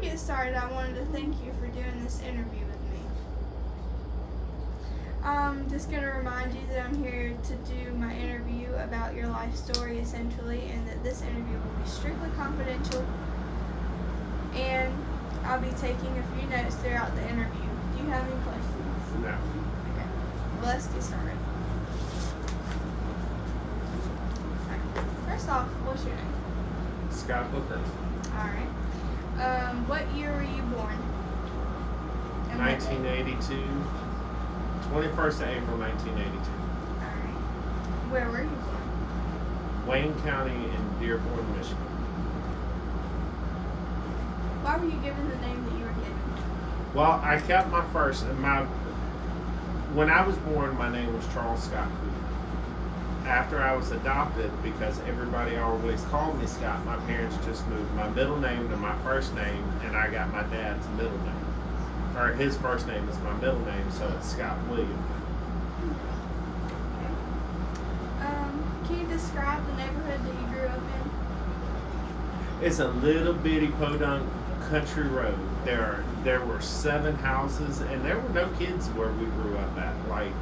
get started, I wanted to thank you for doing this interview with me. I'm just going to remind you that I'm here to do my interview about your life story, essentially, and that this interview will be strictly confidential. And I'll be taking a few notes throughout the interview. Do you have any questions? No. Okay. Well, let's get started. First off, what's your name? Scott Booker. Alright. What year were you born? And what day? 1982. 21st of April, 1982. Alright. Where were you born? Wayne County in Dearborn, Michigan. Why were you given the name that you were given? Well, I kept my first. When I was born, my name was Charles Scott Cooper. After I was adopted, because everybody always called me Scott, my parents just moved my middle name to my first name, and I got my dad's middle name. Or his first name is my middle name, so it's Scott William. Can you describe the neighborhood that you grew up in? It's a little bitty podunk country road. There were 7 houses, and there were no kids where we grew up at. Like,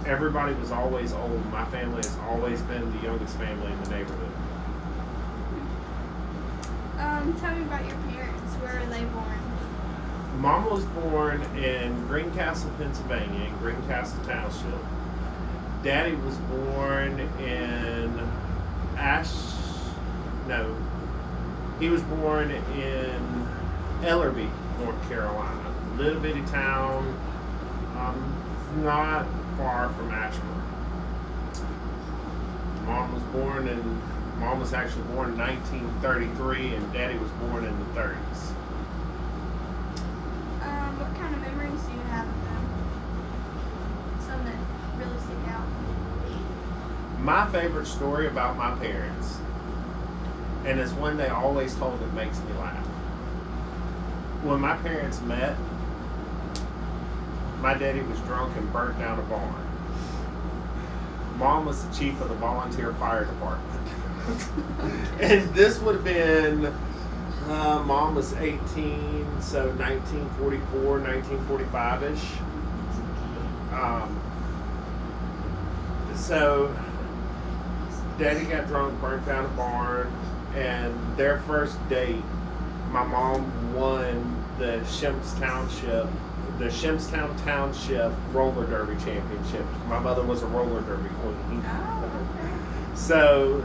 everybody was always old. My family has always been the youngest family in the neighborhood. Tell me about your parents. Where were they born? Mom was born in Greencastle, Pennsylvania, in Greencastle Township. Daddy was born in he was born in Ellerby, North Carolina. Little bitty town, not far from Ashburn. Mom was actually born in 1933, and Daddy was born in the 30s. What kind of memories do you have of them? Some that really stick out. My favorite story about my parents, and it's one they always told that makes me laugh. When my parents met, my daddy was drunk and burnt down a barn. Mom was the chief of the volunteer fire department. And this would have been, Mom was 18, so 1944, 1945-ish. So Daddy got drunk, burnt down a barn, and their first date, my mom won the Shempstown Township Roller Derby Championship. My mother was a roller derby queen. Oh, okay. So,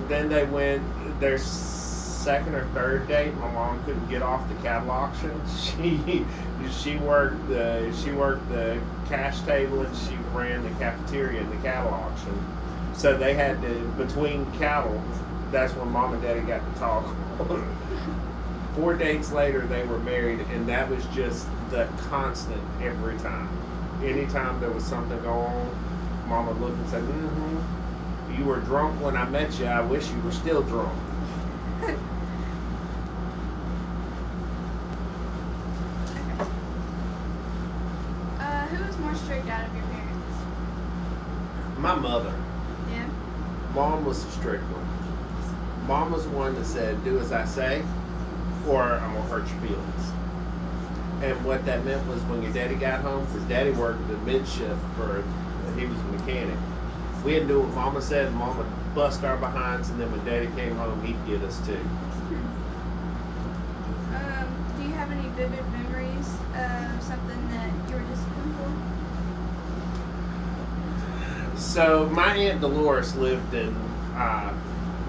then they went their second or third date. My mom couldn't get off the cattle auction. She worked the cash table, and she ran the cafeteria in the cattle auction. So they had to, between cattle, that's when Mom and Daddy got to talk. 4 dates later, they were married, and that was just the constant every time. Anytime there was something going on, Mom would look and say, you were drunk when I met you. I wish you were still drunk. Okay. Who was more strict out of your parents? My mother. Yeah. Mom was the strict one. Mom was the one that said, do as I say, or I'm going to hurt your feelings. And what that meant was when your daddy got home, because Daddy worked the mid shift he was a mechanic. We had to do what Mama said, and Mama would bust our behinds, and then when Daddy came home, he'd get us too. Do you have any vivid memories of something that you were disciplined for? So my Aunt Dolores lived in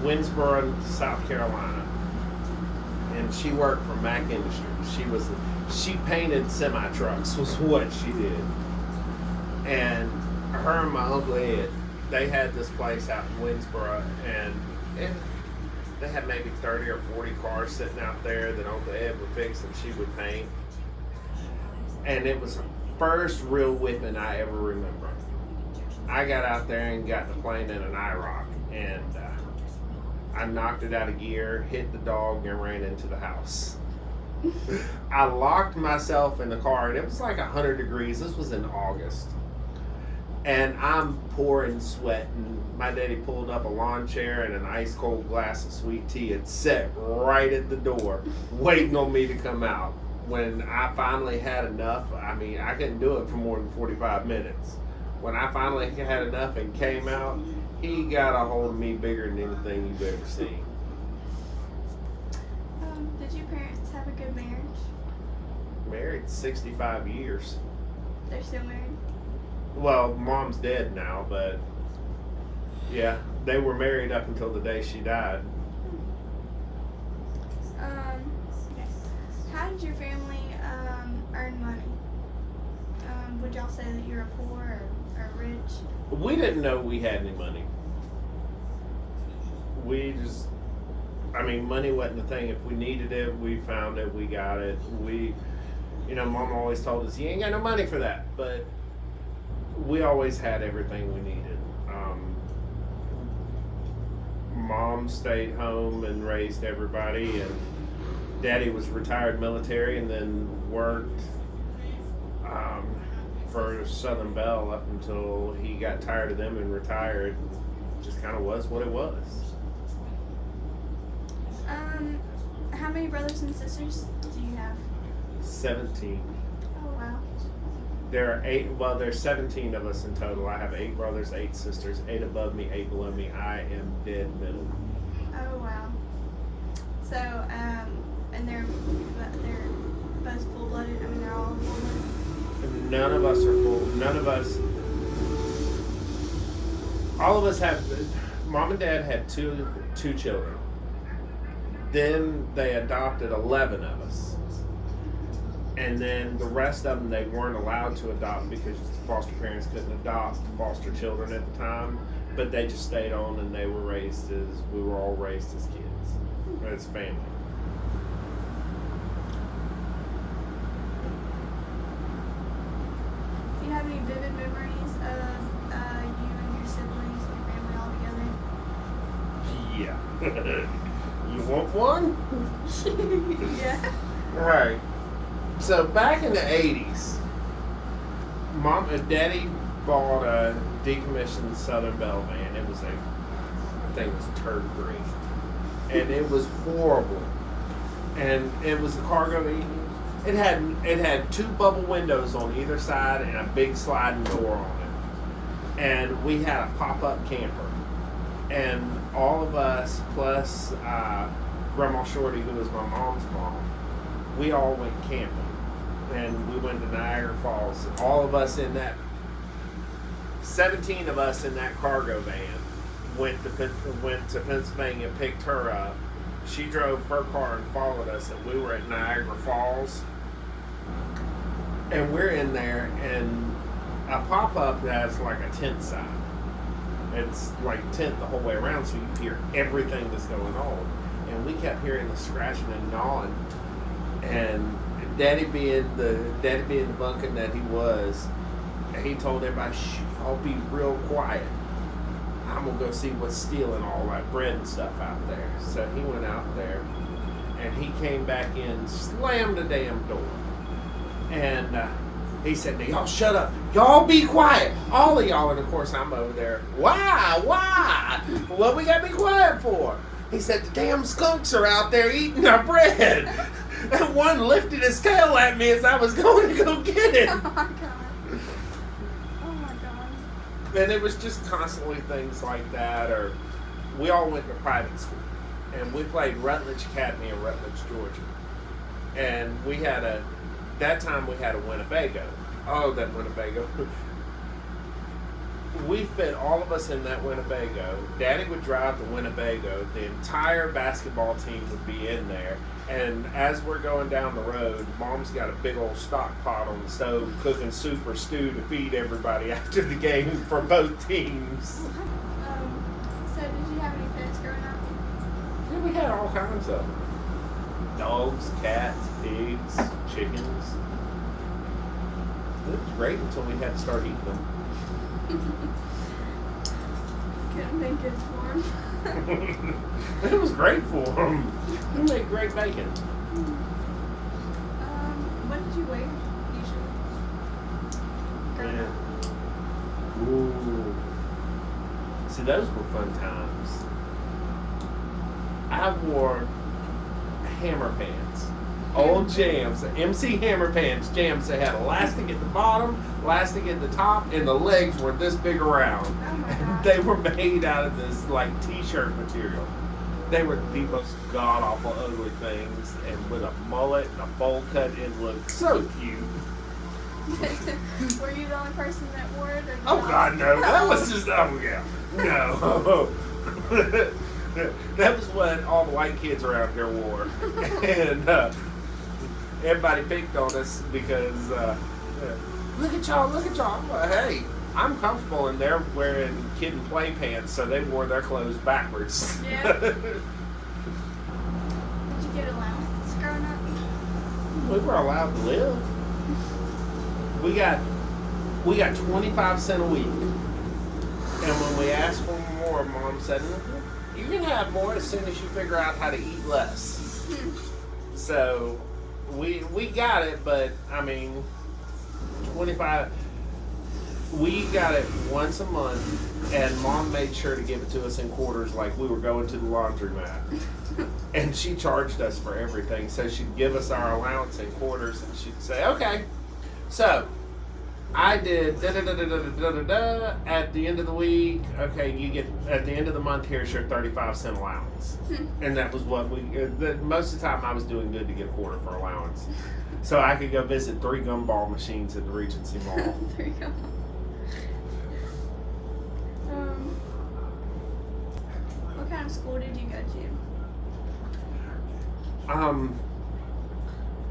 Winsboro, South Carolina, and she worked for Mack Industries. She painted semi trucks was what she did, and her and my Uncle Ed, they had this place out in Winsboro, and they had maybe 30 or 40 cars sitting out there that Uncle Ed would fix and she would paint. And it was the first real whipping I ever remember. I got out there and got the plane in an IROC, and I knocked it out of gear, hit the dog, and ran into the house. I locked myself in the car, and it was like 100 degrees. This was in August. And I'm pouring sweat, and my daddy pulled up a lawn chair and an ice cold glass of sweet tea and sat right at the door, waiting on me to come out. When I finally had enough, I mean, I couldn't do it for more than 45 minutes. When I finally had enough and came out, he got a hold of me bigger than anything you've ever seen. Did your parents have a good marriage? Married 65 years. They're still married? Well, mom's dead now, but yeah, they were married up until the day she died. How did your family earn money? Would y'all say that you're poor or rich? We didn't know we had any money. We just, I mean, money wasn't a thing. If we needed it, we found it, we got it. Mom always told us, you ain't got no money for that. But we always had everything we needed. Mom stayed home and raised everybody, and Daddy was retired military and then worked for Southern Bell up until he got tired of them and retired. Just kind of was what it was. How many brothers and sisters do you have? 17. Oh, wow. There are 8, well, there's 17 of us in total. I have 8 brothers, 8 sisters, 8 above me, 8 below me. I am dead middle. Oh, wow. So, and they're both full-blooded? I mean, they're all full-blooded? None of us are full. None of us. All of us have. Mom and Dad had two children. Then they adopted 11 of us. And then the rest of them they weren't allowed to adopt because foster parents couldn't adopt foster children at the time. But they just stayed on and we were all raised as kids, as family. Do you have any vivid memories of you and your siblings and your family all together? Yeah. You want one? Yeah. Alright. So back in the 80s, Mom and Daddy bought a decommissioned Southern Bell van. It was I think it was turd green. And it was horrible. And it was the cargo. It had 2 bubble windows on either side and a big sliding door on it. And we had a pop-up camper. And all of us, plus Grandma Shorty, who was my mom's mom, we all went camping. And we went to Niagara Falls. All of us in that, 17 of us in that cargo van went to Pennsylvania, picked her up. She drove her car and followed us, and we were at Niagara Falls. And we're in there, and a pop-up has like a tent sign. It's like tent the whole way around, so you can hear everything that's going on. And we kept hearing the scratching and gnawing. And Daddy being the bunkin that he was, he told everybody, "Shh, I'll be real quiet. I'm gonna go see what's stealing all that bread and stuff out there." So he went out there, and he came back in, slammed the damn door, and he said, "Now y'all shut up. Y'all be quiet. All of y'all." And of course I'm over there. Why? What we gotta be quiet for? He said, "The damn skunks are out there eating our bread." And one lifted his tail at me as I was going to go get it. Oh my god. Oh my god. And it was just constantly things like that. Or we all went to private school. And we played Rutledge Academy in Rutledge, Georgia. And that time we had a Winnebago. Oh, that Winnebago. We fit all of us in that Winnebago. Daddy would drive the Winnebago. The entire basketball team would be in there. And as we're going down the road, Mom's got a big old stock pot on the stove cooking soup or stew to feed everybody after the game for both teams. So did you have any pets growing up? Yeah, we had all kinds of them. Dogs, cats, pigs, chickens. It was great until we had to start eating them. Couldn't make it for him. It was great for them. We made great bacon. What did you wear usually? Yeah. Ooh. See, those were fun times. I wore hammer pants. Old jams, MC Hammer pants, jams that had elastic at the bottom, elastic at the top, and the legs were this big around. Oh my And gosh. they were made out of this like t-shirt material. They were the most god awful ugly things, and with a mullet and a bowl cut, it looked so cute. Were you the only person that wore it? Or Oh God, no! That was just yeah, no. That was what all the white kids around here wore, and everybody picked on us because look at y'all, look at y'all. Well, hey, I'm comfortable, and they're wearing kid and play pants, so they wore their clothes backwards. Yeah. Did you get allowance growing up? We were allowed to live. We got 25 cents a week, and when we asked for more, Mom said, "You can have more as soon as you figure out how to eat less." So we got it, but I mean, 25. We got it once a month, and Mom made sure to give it to us in quarters, like we were going to the laundromat. And she charged us for everything, so she'd give us our allowance in quarters, and she'd say, "Okay, so I did da da da da da da da da at the end of the week. Okay, you get at the end of the month. Here's your 35-cent allowance." And that was what we. Most of the time, I was doing good to get a quarter for allowance, so I could go visit 3 gumball machines at the Regency Mall. There you go. What kind of school did you go to?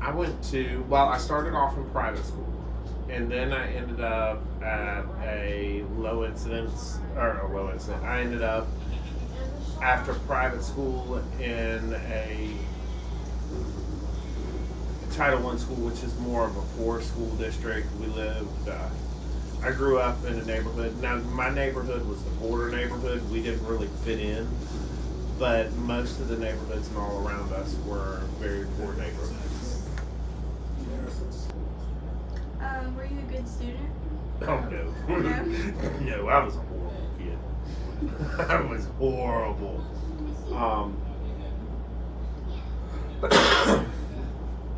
I went to. Well, I started off in private school. And then I ended up at a low incidence. I ended up after private school in a Title I school, which is more of a poor school district. We lived. I grew up in a neighborhood. Now my neighborhood was the border neighborhood. We didn't really fit in, but most of the neighborhoods and all around us were very poor neighborhoods. Were you a good student? Oh no. No? No, I was a horrible kid. I was horrible.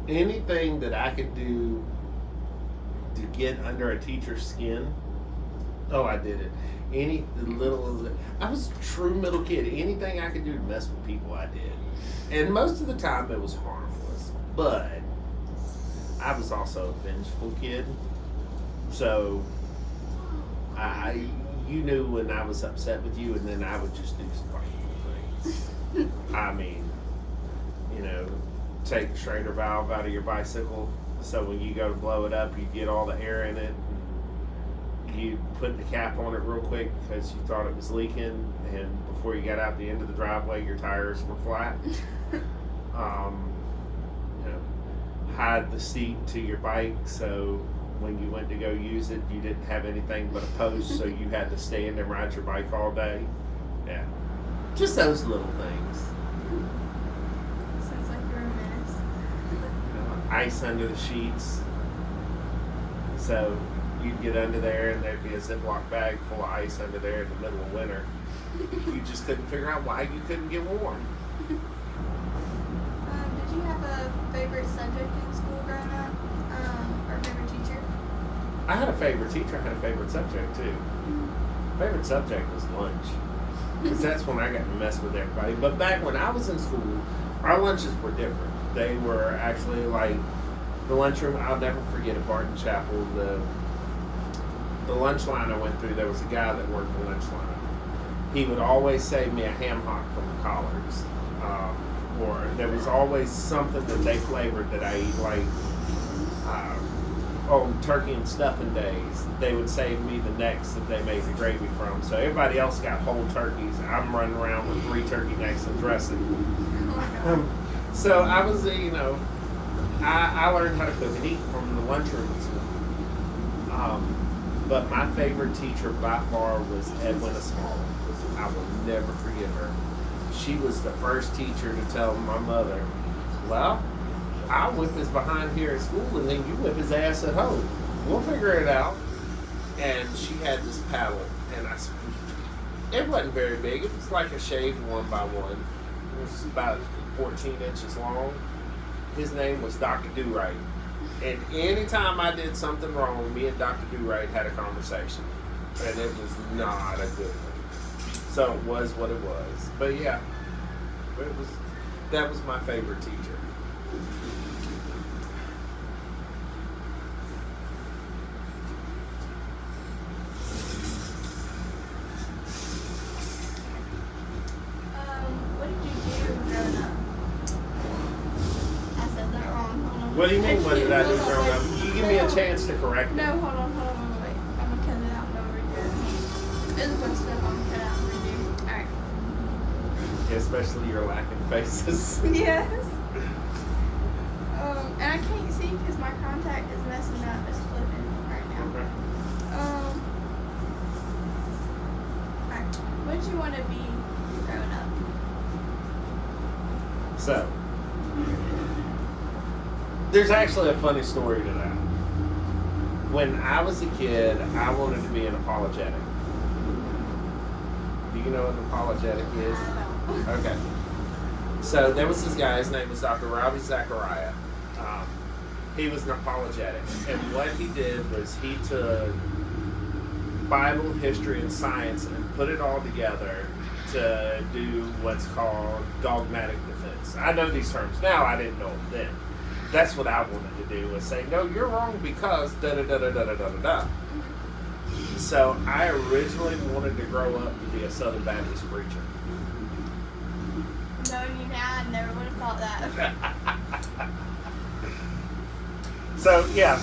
Anything that I could do to get under a teacher's skin, oh, I did it. I was a true middle kid. Anything I could do to mess with people, I did. And most of the time it was harmless. But I was also a vengeful kid. So you knew when I was upset with you, and then I would just do some frightful things. I mean, take the Schrader valve out of your bicycle, so when you go to blow it up, you get all the air in it. You put the cap on it real quick because you thought it was leaking, and before you got out the end of the driveway, your tires were flat. Hide the seat to your bike, so when you went to go use it, you didn't have anything but a post, so you had to stand and ride your bike all day. Yeah, just those little things. Sounds like you're a menace. Ice under the sheets, so you'd get under there and there'd be a Ziploc bag full of ice under there in the middle of winter. You just couldn't figure out why you couldn't get warm. Did you have a favorite subject in school growing up? Or favorite teacher? I had a favorite teacher. I had a favorite subject too. Favorite subject was lunch, because that's when I got to mess with everybody. But back when I was in school, our lunches were different. They were actually like the lunchroom. I'll never forget at Barton Chapel, the lunch line I went through. There was a guy that worked the lunch line. He would always save me a ham hock from the Collards. Or there was always something that they flavored that I eat, like on turkey and stuffing days. They would save me the necks that they made the gravy from. So everybody else got whole turkeys. I'm running around with 3 turkey necks and dressing. Oh my God. So I was, I learned how to cook and eat from the lunchroom at school. But my favorite teacher by far was Edwina Small. I will never forget her. She was the first teacher to tell my mother, "Well, I'll whip his behind here at school, and then you whip his ass at home. We'll figure it out." And she had this paddle, and It wasn't very big. It was like a shaved 1x1. It was about 14 inches long. His name was Dr. Do-Right. And anytime I did something wrong, me and Dr. Do-Right had a conversation. And it was not a good one. So it was what it was. But yeah, that was my favorite teacher. What did you do growing up? I said that wrong. Hold on. What do you mean, what did I do growing up? You give me a chance to correct No, it. hold on, wait. I'm gonna cut it out and redo it. There's a bunch of stuff I'm gonna cut out and redo. Alright. Especially your laughing faces. Yes. And I can't see because my contact is messing up. It's flipping right now. Alright. What did you want to be growing up? So, there's actually a funny story to that. When I was a kid, I wanted to be an apologetic. Do you know what an apologetic is? I don't know. Okay. So there was this guy, his name was Dr. Ravi Zachariah. He was an apologetic. And what he did was he took Bible, history, and science and put it all together to do what's called dogmatic defense. I know these terms now, I didn't know them then. That's what I wanted to do, was say, no, you're wrong because da-da-da-da-da-da-da-da. So I originally wanted to grow up to be a Southern Baptist preacher. Knowing you now, I never would have thought that. So, yeah, a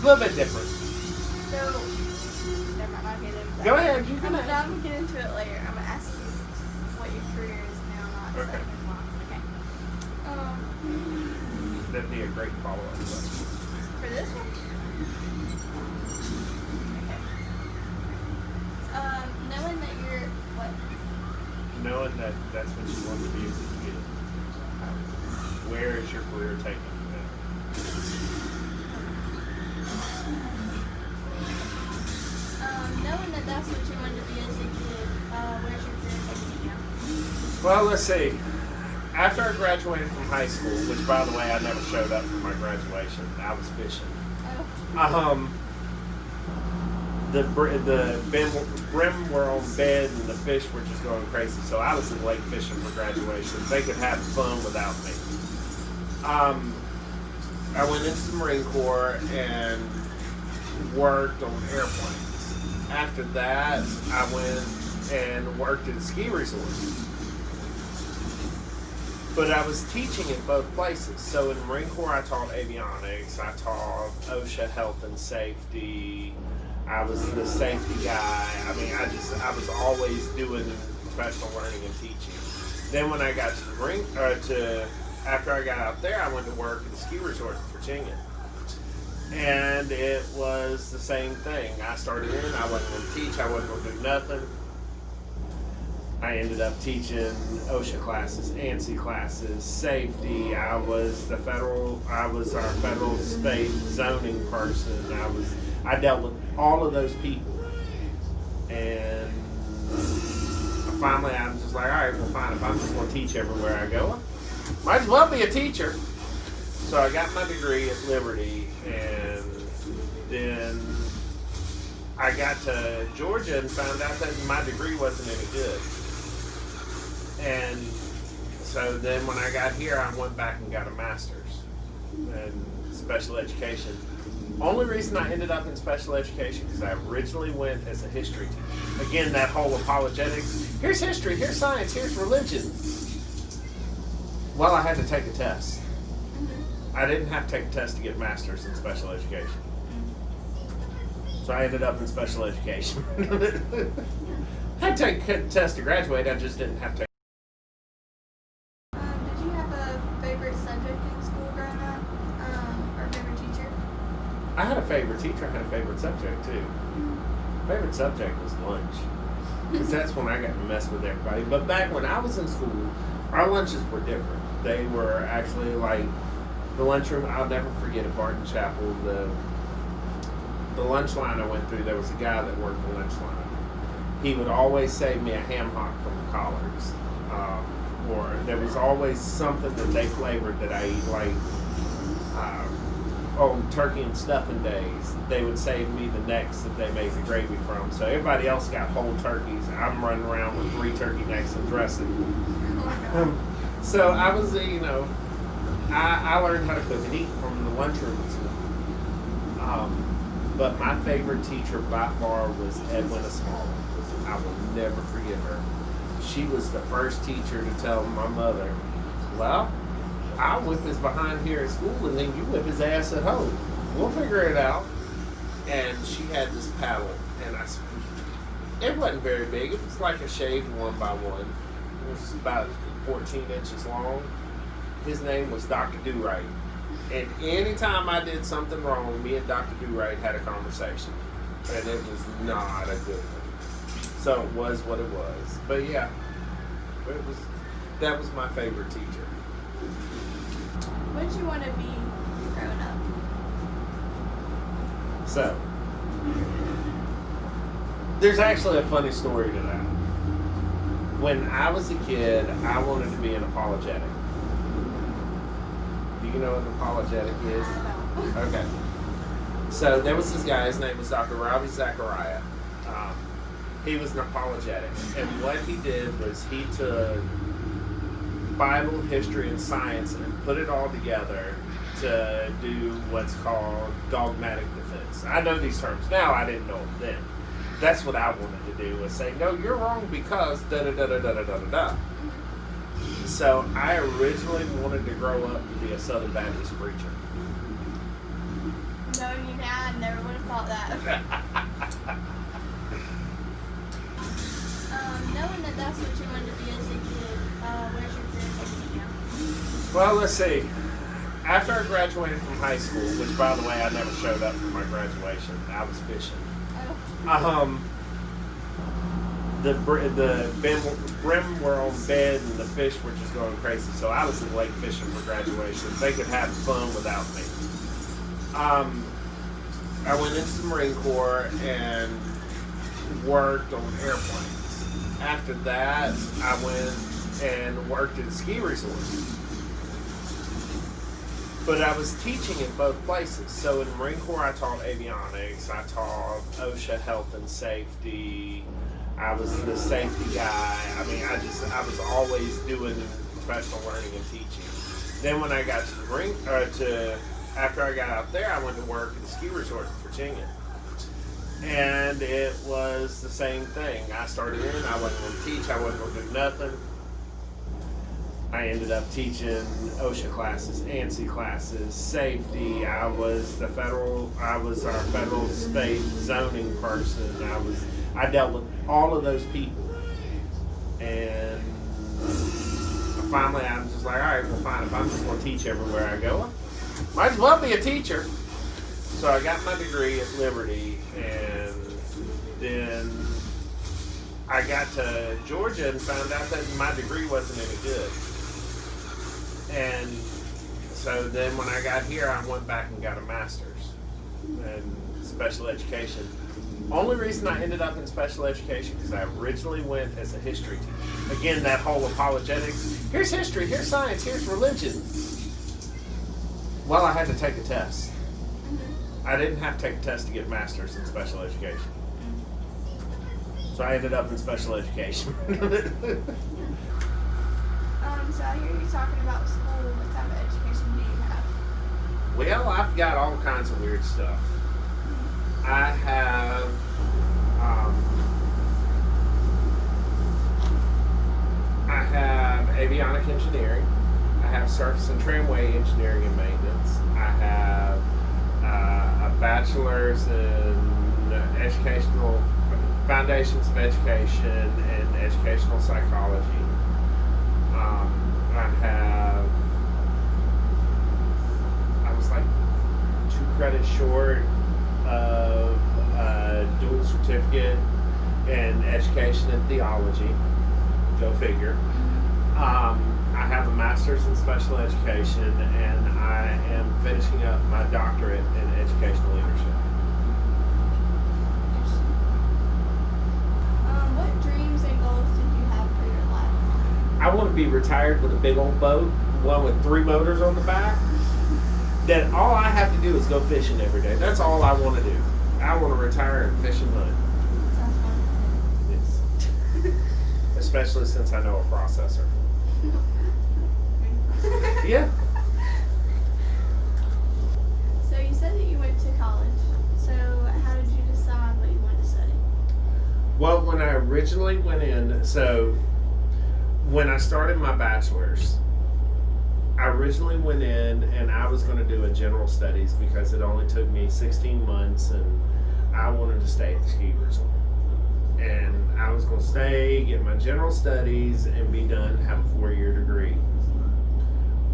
little bit different. So, never mind, I'll get into that. Go ahead, you can I'm ask. gonna get into it later. I'm gonna ask you what your career is now, not Okay. second one. Okay. That'd be a great follow-up question. For this one? Okay. Knowing that you're what? Knowing that that's what you want to be as a kid, where is your career taking you now? Knowing that that's what you wanted to be as a kid, where's your career taking you now? Well, let's see. After I graduated from high school, which by the way I never showed up for my graduation, I was fishing. Oh. The brim were on bed and the fish were just going crazy. So I was in lake fishing for graduation. They could have fun without me. I went into the Marine Corps and worked on airplanes. After that, I went and worked at a ski resort. But I was teaching in both places. So in the Marine Corps, I taught avionics. I taught OSHA health and safety. I was the safety guy. I mean, I was always doing professional learning and teaching. Then when I got to the after I got out there, I went to work at a ski resort in Virginia. And it was the same thing. I started in, I wasn't going to teach, I wasn't going to do nothing. I ended up teaching OSHA classes, ANSI classes, safety. I was our federal state zoning person. I dealt with all of those people. And finally I'm just like, all right, well fine, if I'm just going to teach everywhere I go, might as well be a teacher. So I got my degree at Liberty, and then I got to Georgia and found out that my degree wasn't any good. And so then when I got here, I went back and got a master's in special education. Only reason I ended up in special education because I originally went as a history teacher. Again, that whole apologetics. Here's history, here's science, here's religion. Well, I had to take a test. I didn't have to take a test to get a master's in special education. So I ended up in special education. I had to take a test to graduate, I just didn't have to take. Did you have a favorite subject in school growing up? Or a favorite teacher? I had a favorite teacher, I had a favorite subject too. Favorite subject was lunch. Because that's when I got to mess with everybody. But back when I was in school, our lunches were different. They were actually like the lunchroom. I'll never forget at Barton Chapel, the lunch line I went through, there was a guy that worked the lunch line. he would always save me a ham hock from the Collards. Or there was always something that they flavored that I eat, like on turkey and stuffing days. They would save me the necks that they made the gravy from. So everybody else got whole turkeys. I'm running around with 3 turkey necks and dressing. So I was, I learned how to cook and eat from the lunchroom at school. But my favorite teacher by far was Edwina Small. I will never forget her. She was the first teacher to tell my mother, well, I'll whip his behind here at school and then you whip his ass at home. We'll figure it out. And she had this paddle, and it wasn't very big. It was like a shaved 1x1. It was about 14 inches long. His name was Dr. Do-Right. And anytime I did something wrong, me and Dr. Do-Right had a conversation. And it was not a good one. So it was what it was. But yeah, that was my favorite teacher. What did you want to be growing up? So, there's actually a funny story to that. When I was a kid, I wanted to be an apologetic. Do you know what an apologetic is? Okay. So there was this guy, his name was Dr. Ravi Zachariah. He was an apologetic. And what he did was he took Bible, history, and science and put it all together to do what's called dogmatic defense. I know these terms now, I didn't know them then. That's what I wanted to do, was say, no, you're wrong because da-da-da-da-da-da-da-da. So I originally wanted to grow up to be a Southern Baptist preacher. Knowing you now, I never would have thought that. Knowing that that's what you wanted to be as a kid, where's your career taking you now? Well, let's see. After I graduated from high school, which by the way, I never showed up for my graduation. I was fishing. Oh. The brim were on bed and the fish were just going crazy. So I was in lake fishing for graduation. They could have fun without me. I went into the Marine Corps and worked on airplanes. After that, I went and worked at a ski resort. But I was teaching in both places. So in the Marine Corps, I taught avionics. I taught OSHA health and safety. I was the safety guy. I mean, I was always doing professional learning and teaching. Then when I got to the after I got out there, I went to work at a ski resort in Virginia. And it was the same thing. I started in, I wasn't going to teach, I wasn't going to do nothing. I ended up teaching OSHA classes, ANSI classes, safety. I was our federal state zoning person. I dealt with all of those people. And finally I'm just like, all right, well fine, if I'm just going to teach everywhere I go, might as well be a teacher. So I got my degree at Liberty, and then I got to Georgia and found out that my degree wasn't any good. And so then when I got here, I went back and got a master's in special education. Only reason I ended up in special education because I originally went as a history teacher. Again, that whole apologetics. Here's history, here's science, here's religion. Well, I had to take a test. I didn't have to take a test to get a master's in special education. So I ended up in special education. So I hear you talking about school. What type of education do you have? Well, I've got all kinds of weird stuff. I have avionic engineering. I have surface and tramway engineering and maintenance. I have a bachelor's in educational foundations of education and educational psychology. I was like 2 credits short of a dual certificate in education and theology. Go figure. I have a master's in special education, and I am finishing up my doctorate in educational leadership. I want to be retired with a big old boat, one with 3 motors on the back. That all I have to do is go fishing every day. That's all I want to do. I want to retire and fish and hunt. Sounds fun. Yes. Especially since I know a processor. Yeah. So you said that you went to college. So how did you decide what you wanted to study? Well, when I originally went in, so when I started my bachelor's, I originally went in and I was going to do a general studies because it only took me 16 months and I wanted to stay at the ski resort. And I was going to stay, get my general studies, and be done, have a 4-year degree.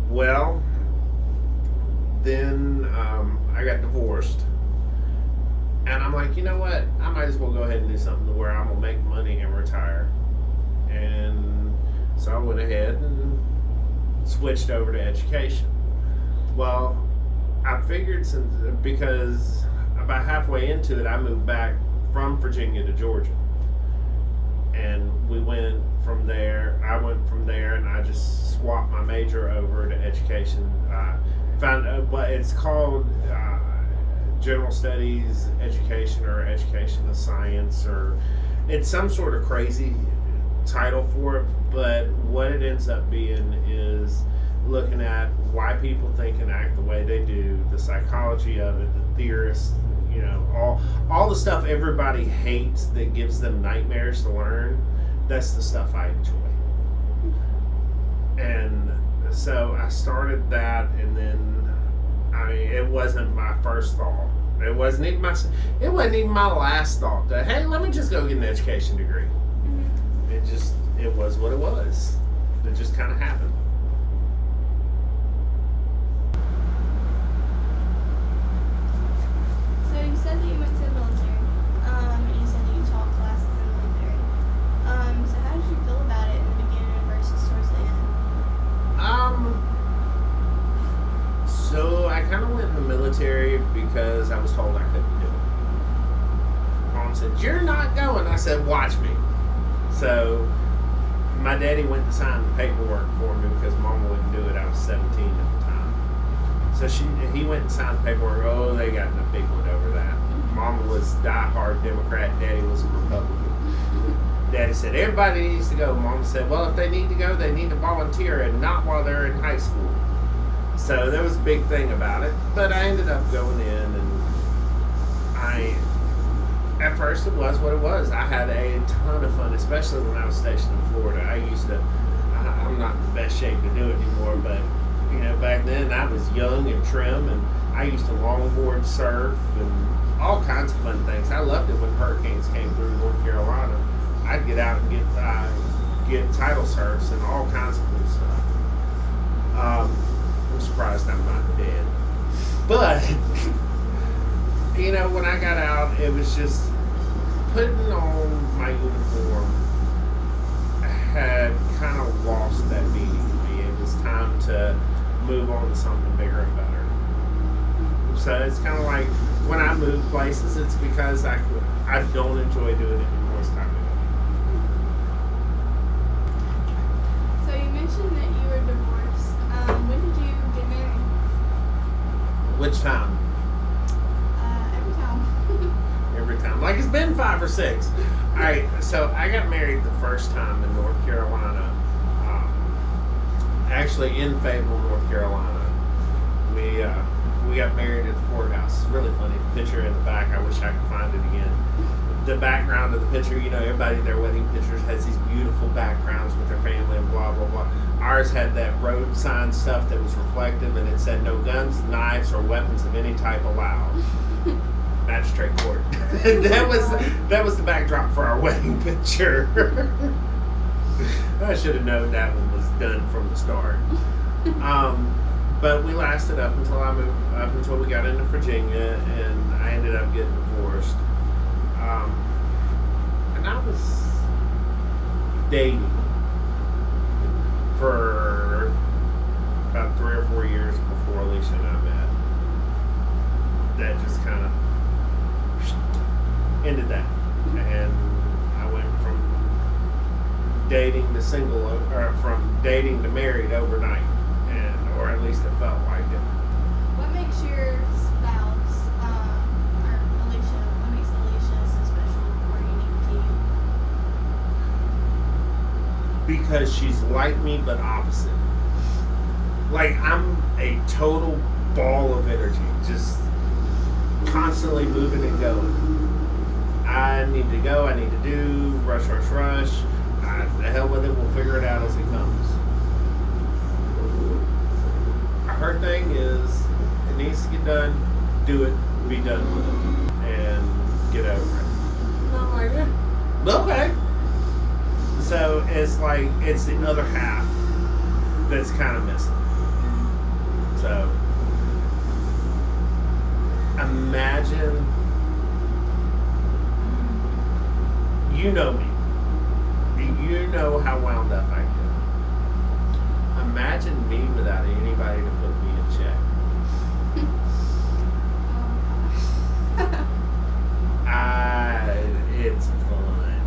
Well, then I got divorced. And I'm like, you know what? I might as well go ahead and do something to where I'm going to make money and retire. And so I went ahead and switched over to education. Well, I figured because about halfway into it, I moved back from Virginia to Georgia. And we went from there. I went from there and I just swapped my major over to education. Found what it's called general studies education or education of science, or it's some sort of crazy title for it, but what it ends up being is looking at why people think and act the way they do, the psychology of it, the theorists, you know, all the stuff everybody hates that gives them nightmares to learn. That's the stuff I enjoy. And so I started that, and then it wasn't my first thought. It wasn't even my last thought that, hey, let me just go get an education degree. It was what it was. It just kind of happened. So you said that you went to the military, and you said that you taught classes in the military. So how did you feel about it in the beginning versus towards the end? So I kind of went in the military because I was told I couldn't do it. Mom said, "You're not going." I said, "Watch me." So my daddy went to sign the paperwork for me because Mama wouldn't do it. I was 17 at the time. So he went and signed the paperwork. Oh, they got a big one over that. Mama was diehard Democrat. Daddy was a Republican. Daddy said, everybody needs to go. Mama said, well, if they need to go, they need to volunteer and not while they're in high school. So there was a big thing about it. But I ended up going in, and at first it was what it was. I had a ton of fun, especially when I was stationed in Florida. I'm not in the best shape to do it anymore, but you know, back then I was young and trim, and I used to longboard surf and all kinds of fun things. I loved it when hurricanes came through North Carolina. I'd get out and get tidal surfs and all kinds of cool stuff. I'm surprised I'm not dead. But, you know, when I got out, it was just putting on my uniform had kind of lost that meaning to me. It was time to move on to something bigger and better. So it's kind of like when I move places, it's because I don't enjoy doing it anymore. It's time to go. So you mentioned that you were divorced. When did you get married? Which time? Every time. Every time. Like it's been 5 or 6. All right, so I got married the first time in North Carolina. Actually in Fayetteville, North Carolina. We got married at the courthouse. It's really funny. The picture in the back, I wish I could find it again. The background of the picture, you know, everybody, their wedding pictures has these beautiful backgrounds with their family and blah, blah, blah. Ours had that road sign stuff that was reflective, and it said no guns, knives, or weapons of any type allowed. Magistrate court. that was the backdrop for our wedding picture. I should have known that one was done from the start. But we lasted up until we got into Virginia, and I ended up getting divorced. And I was dating for about 3 or 4 years before Alicia and I met. That just kind of ended that. And I went from dating to single, or from dating to married overnight, or at least it felt like it. What makes your spouse, or Alicia, what makes Alicia so special or unique to you? Because she's like me but opposite. Like, I'm a total ball of energy, just constantly moving and going. I need to go, I need to do, rush. The hell with it, we'll figure it out as it comes. Her thing is, it needs to get done, do it, be done with it, and get over it. Not like it. Okay. So it's like, it's the other half that's kind of missing. So, imagine, you know me. You know how wound up I get. Imagine me without anybody to put me in check. It's fun.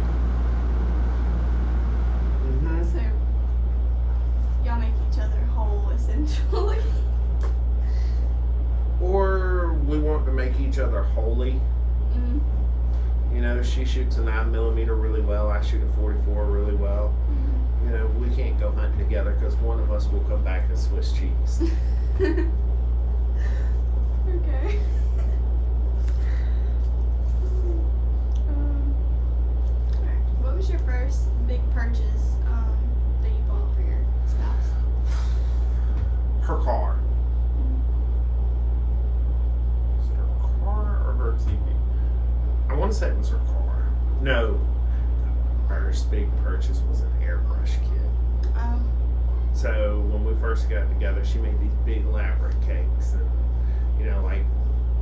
Mm-hmm. So, y'all make each other whole, essentially. Or we want to make each other holy. Mm. You know, she shoots a 9mm really well. I shoot a 44 really well. Mm. You know, we can't go hunting together because one of us will come back as Swiss cheese. Okay. Alright. What was your first big purchase that you bought for your spouse? Her car. Is it her car or her TV? I want to say it was her car. No. Her first big purchase was an airbrush kit. Oh. So when we first got together, she made these big elaborate cakes, and you know, like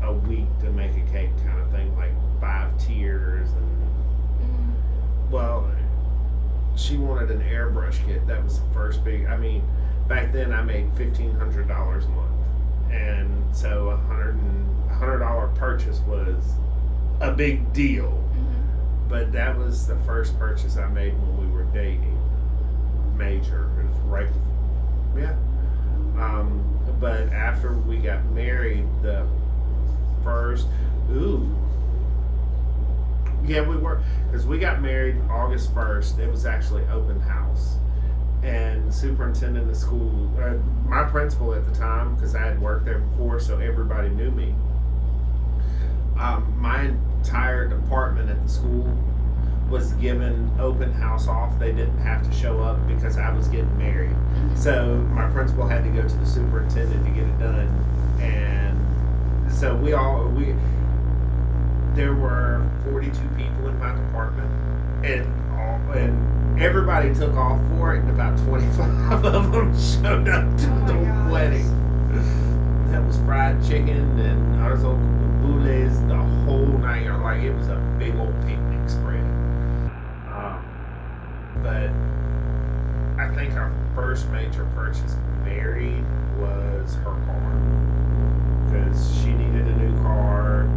a week to make a cake kind of thing, like 5 tiers, and well, she wanted an airbrush kit. That was the first big. I mean, back then I made $1,500 a month, and so $100 purchase was a big deal. Mm-hmm. But that was the first purchase I made when we were dating. Major. It was right before. Yeah. But after we got married, the first. Yeah, we were. Because we got married August 1st. It was actually open house. And the superintendent of school, my principal at the time, because I had worked there before, so everybody knew me. My entire department at the school was given open house off. They didn't have to show up because I was getting married. Mm-hmm. So my principal had to go to the superintendent to get it done. And so there were 42 people in my department, and everybody took off for it, and about 25 of them showed up to Oh my the gosh. wedding. That was fried chicken and artichoke boules, the whole night. Like, it was a big old picnic spread. But I think our first major purchase married was her car, because she needed a new car.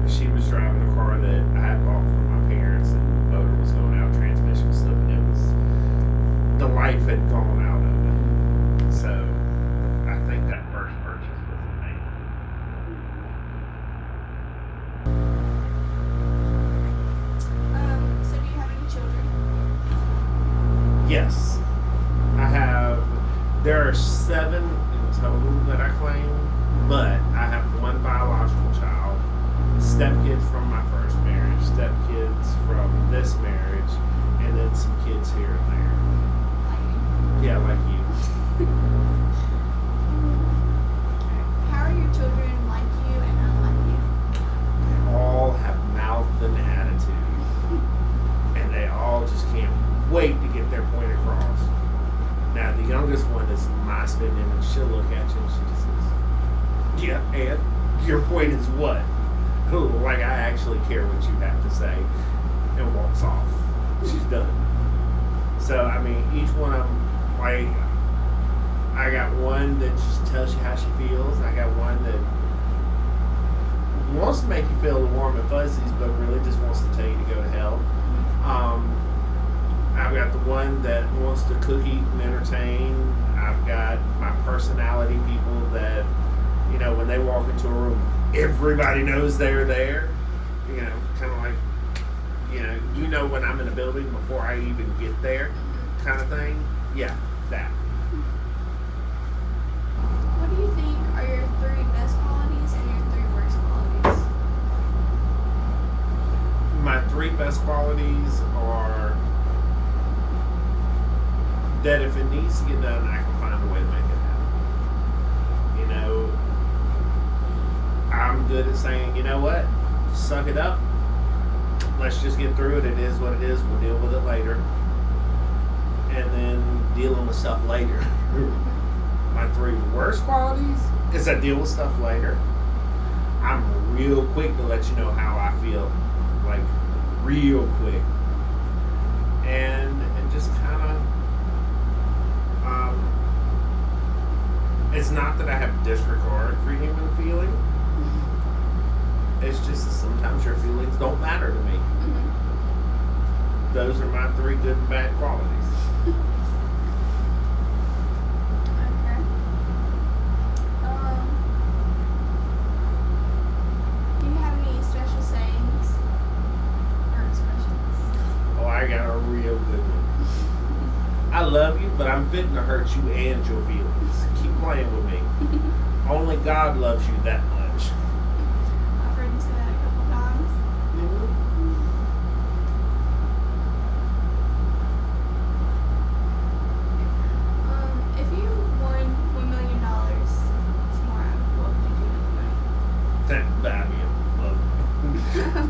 She was driving a car that I had bought from my parents, and the motor was going out, transmission was slipping. It was, the life had gone out of it. So I think that first purchase was amazing. So do you have any children? Yes, there are 7 in total that I claim, but I have 1 biological child, stepkids from my first marriage, stepkids from this marriage, and then some kids here and there. Yeah, like you. How are your children like you and unlike you? They all have mouth and attitude, and they all just can't wait to get their point across. Now, the youngest one is my spin, and she'll look at you and she just says, "Yeah, and your point is what?" Like I actually care what you have to say, and walks off. She's done. So, I mean, each one of them, like, I got one that just tells you how she feels, and I got one that wants to make you feel the warm and fuzzies, but really just wants to tell you to go to hell. I've got the one that wants to cook, eat, and entertain. I've got my personality people that, when they walk into a room, everybody knows they're there. Kind of like, when I'm in a building before I even get there, kind of thing. Yeah, that. What do you think are your 3 best qualities and your 3 worst qualities? My 3 best qualities are that if it needs to get done, I can find a way to make it happen. I'm good at saying, you know what, suck it up. Let's just get through it. It is what it is. We'll deal with it later. And then dealing with stuff later. My 3 worst qualities is I deal with stuff later. I'm real quick to let you know how I feel. Like, real quick. And just kind of, it's not that I have disregard for human feeling. It's just that sometimes your feelings don't matter to me. Mm-hmm. Those are my 3 good and bad qualities. Okay. Do you have any special sayings or expressions? Oh, I got a real good one. I love you, but I'm fitting to hurt you and your feelings. Keep playing with me. Only God loves you that much. I've heard you say that a couple times. If you won $1 million tomorrow, what would you do with That buy me a boat.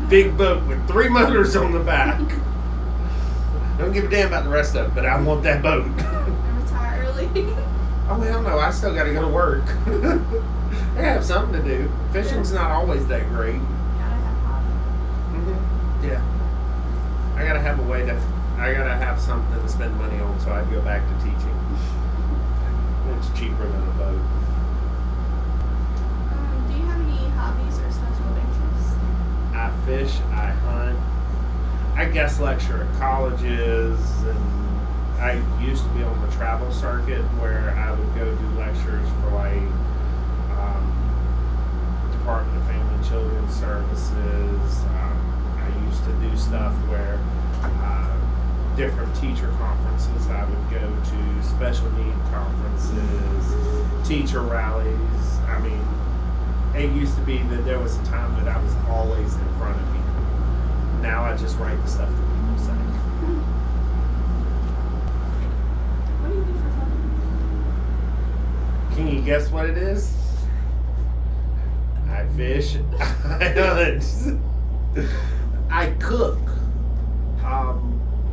Big boat with 3 motors on the back. Don't give a damn about the rest of it, but I want that boat. the money? And retire early. Oh, hell no, I still gotta go to work. I have something to do. Fishing's not always that great. Gotta have hobby. Yeah. I gotta have something to spend money on, so I'd go back to teaching. It's cheaper than a boat. Do you have any hobbies or special interests? I fish, I hunt, I guest lecture at colleges, and I used to be on the travel circuit where I would go do lectures for Department of Family and Children's Services. I used to do stuff where different teacher conferences I would go to, special need conferences, teacher rallies. I mean, it used to be that there was a time that I was always in front of people. Now I just write the stuff that people say. What do you do for fun? Can you guess what it is? I fish, I hunt, I cook. Do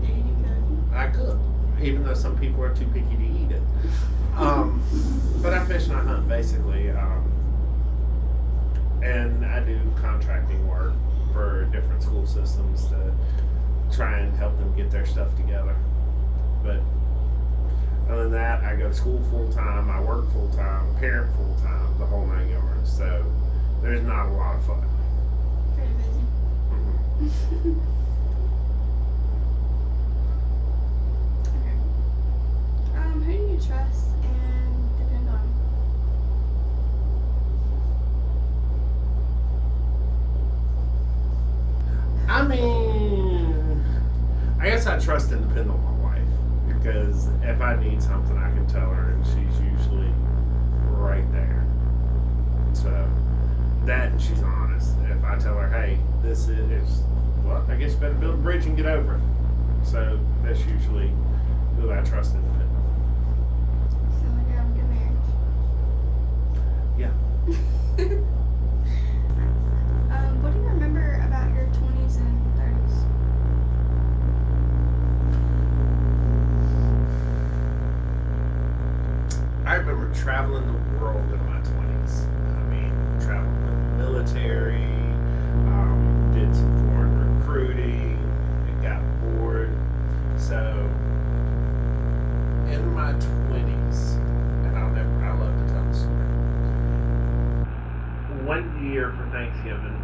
you do cooking? I cook, even though some people are too picky to eat it. But I fish and I hunt, basically. And I do contracting work for different school systems to try and help them get their stuff together. But other than that, I go to school full time, I work full time, parent full time, the whole 9 yards. So there's not a lot of fun. Pretty busy. Mm-hmm. Okay. Who do you trust and depend on? I mean, I guess I trust and depend on my wife, because if I need something, I can tell her, and she's usually right there. So that, and she's honest. If I tell her, hey, this is, well, I guess you better build a bridge and get over it. So that's usually who I trust and depend on. Sound like you have a good marriage. Yeah. What do you remember about your 20s and 30s? I remember traveling the world in my 20s. I mean, traveling with the military, did some foreign recruiting, and got bored. So, in my 20s, and I love to tell the story. One year for Thanksgiving,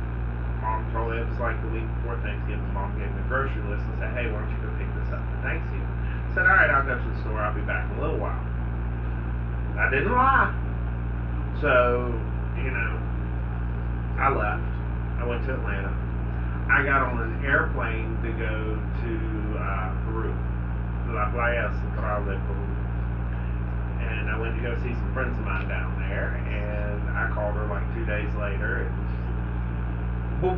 Mom told me, it was like the week before Thanksgiving, Mom gave me a grocery list and said, hey, why don't you go pick this stuff for Thanksgiving. I said, all right, I'll go to the store. I'll be back in a little while. I didn't lie. So, I left. I went to Atlanta. I got on an airplane to go to Peru. La Playa Central de Peru. And I went to go see some friends of mine down there. And I called her like 2 days later. And she said, well,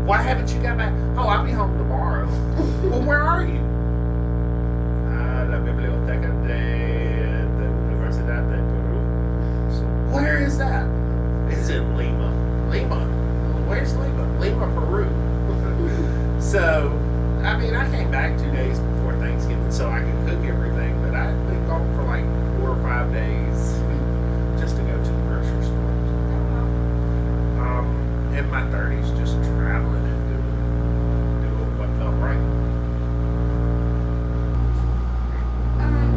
why haven't you got back? Oh, I'll be home tomorrow. Well, where are you? La Biblioteca de Universidad de Peru. So, where is that? It's in Lima. Lima? Where's Lima? Lima, Peru. So, I came back 2 days before Thanksgiving so I could cook everything, but I'd been gone for like 4 or 5 days just to go to the grocery store. In my 30s, just traveling and doing what felt right.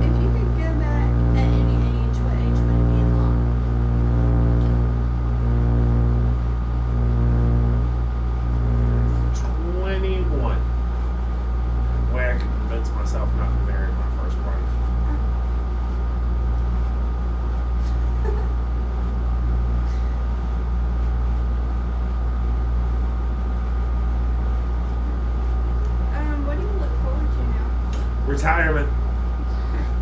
If you could go back at any age, what age would it be in law? 21. Way I could convince myself not to marry my first wife. What do you look forward to now? Retirement.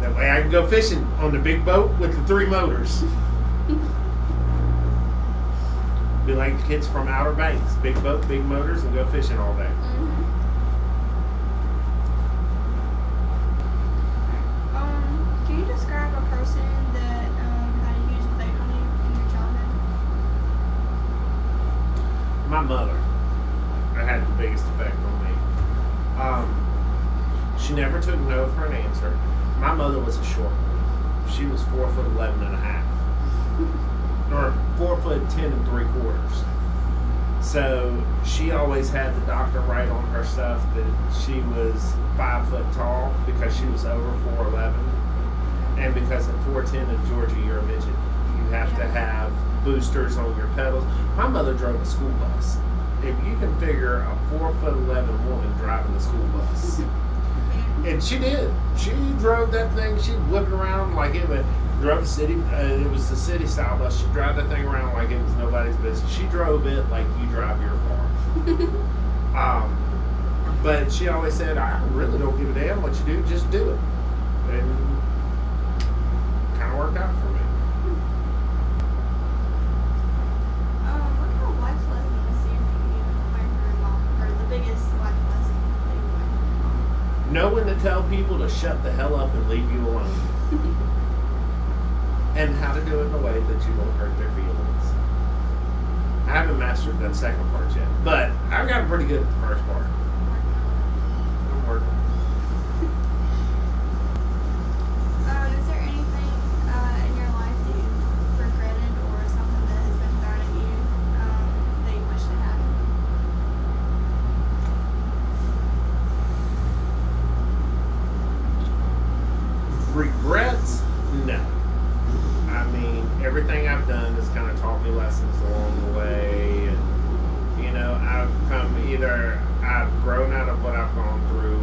That way I can go fishing on the big boat with the 3 motors. Be like the kids from Outer Banks. Big boat, big motors, and go fishing all day. Can you describe a person that had a huge effect on you in your childhood? My mother had the biggest effect on me. She never took no for an answer. My mother was a short woman. She was 4'11" and a half. Or 4'10" 3/4. So she always had the doctor write on her stuff that she was 5 foot tall because she was over 4'11", and because at 4'10" in Georgia you're a midget. You have to have boosters on your pedals. My mother drove a school bus. If you can figure a 4'11" woman driving a school bus, and she did. She drove that thing. She whipped it around like it was. Drove the city. It was the city style bus. She drove that thing around like it was nobody's business. She drove it like you drive your car. But she always said, "I really don't give a damn what you do. Just do it." And kind of worked out for me. What kind of life lessons do you think you learned from your mom, or the biggest life lesson that you learned from your mom? Know when to tell people to shut the hell up and leave you alone. And how to do it in a way that you won't hurt their feelings. I haven't mastered that second part yet, but I've gotten pretty good at the first part. I'm working. Is there anything in your life that you've regretted or something that has been thrown at you that you wish had happened? Regrets? No. Everything I've done has kind of taught me lessons along the way, and I've grown out of what I've gone through,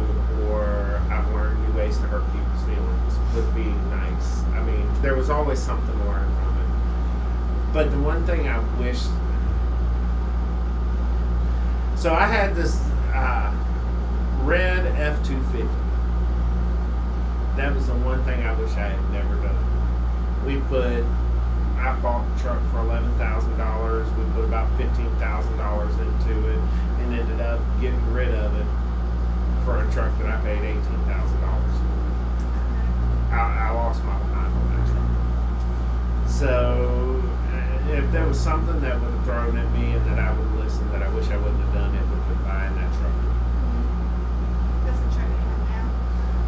or I've learned new ways to hurt people's feelings with being nice. There was always something to learn from it. But the one thing I wish, so I had this red F-250. That was the one thing I wish I had never done. I bought the truck for $11,000. We put about $15,000 into it and ended up getting rid of it for a truck that I paid $18,000 for. I lost my mind on that truck. So if there was something that would have thrown at me and that I would listen, that I wish I wouldn't have done, it would have been buying that truck. That's the truck you have now?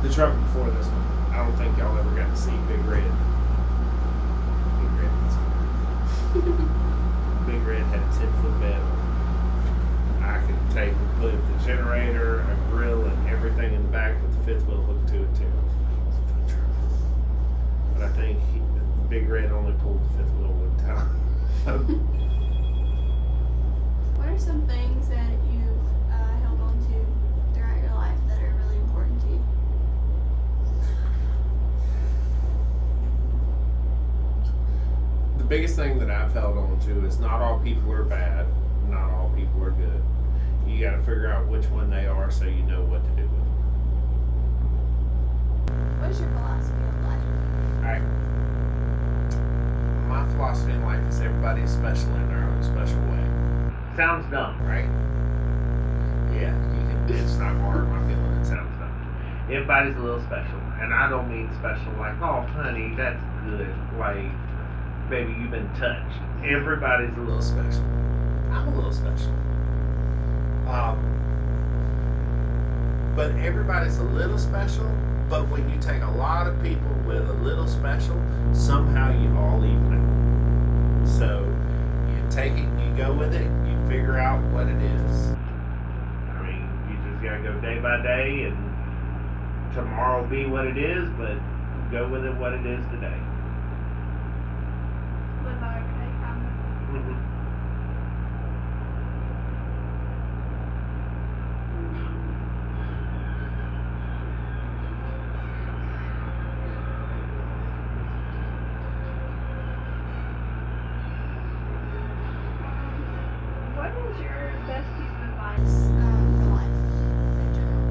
The truck before this one. I don't think y'all ever got to see Big Red. Big Red had a 10-foot bed. I could take and put the generator, a grill, and everything in the back with the fifth wheel hooked to it too. But I think Big Red only pulled the fifth wheel one time. What are some things that you've held on to throughout your life that are really important to you? biggest thing that I've held on to is not all people are bad, not all people are good. You got to figure out which one they are so you know what to do with them. What is your philosophy of life? Alright. My philosophy in life is everybody is special in their own special way. Sounds dumb, right? Yeah, it's not hard. My feeling it sounds dumb. Everybody's a little special. And I don't mean special like, oh, honey, that's good. Like, baby, you've been touched. Everybody's a little special. I'm a little special. But everybody's a little special. But when you take a lot of people with a little special, somehow you all even out. So you take it, you go with it, you figure out what it is. I mean, you just gotta go day by day, and tomorrow will be what it is, but go with it what it is today. Live by every day, kind of. What is your best piece of advice for life in general?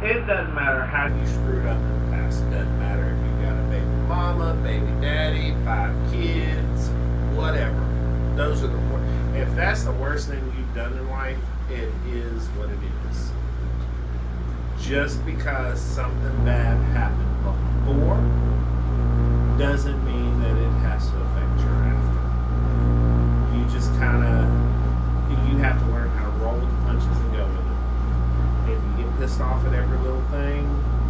It doesn't matter how you screwed up in the past. It doesn't matter if you got a baby mama, baby daddy, 5 kids, whatever. Those are the worst. If that's the worst thing you've done in life, it is what it is. Just because something bad happened before doesn't mean that it has to affect your after. You just kind of, you have to learn how to roll with the punches and go with it. If you get pissed off at every little thing,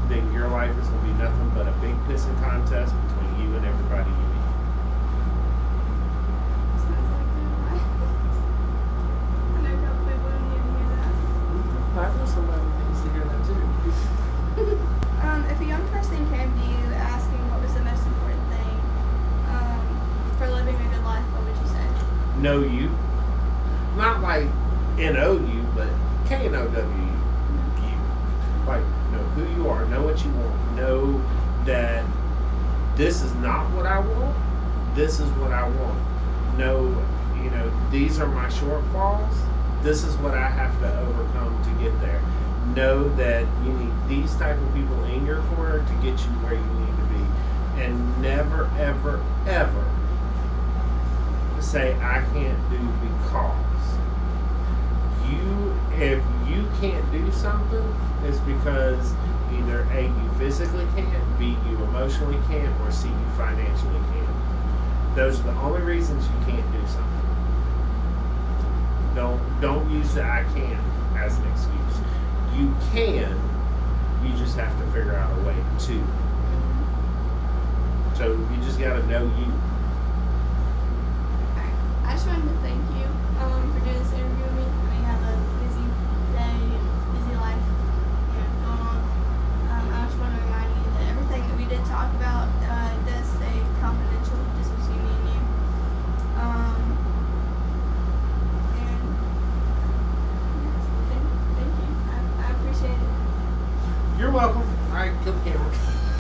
then your life is going to be nothing but a big pissing contest between you and everybody you meet. Sounds like good advice. I know a couple people who need to hear that. I know somebody needs to hear that too. If a young person came to you asking what was the most important thing for living a good life, what would you say? Know you. Not like N-O-U, but K-N-O-W-U. Like, know who you are, know what you want, know that this is not what I want, this is what I want. Know, these are my shortfalls, this is what I have to overcome to get there. Know that you need these type of people in your corner to get you where you need to be. And never, ever, ever say, I can't do because. If you can't do something, it's because either A, you physically can't, B, you emotionally can't, or C, you financially can't. Those are the only reasons you can't do something. Don't use the I can't as an excuse. You can, you just have to figure out a way to. So you just gotta know you. I just wanted to thank you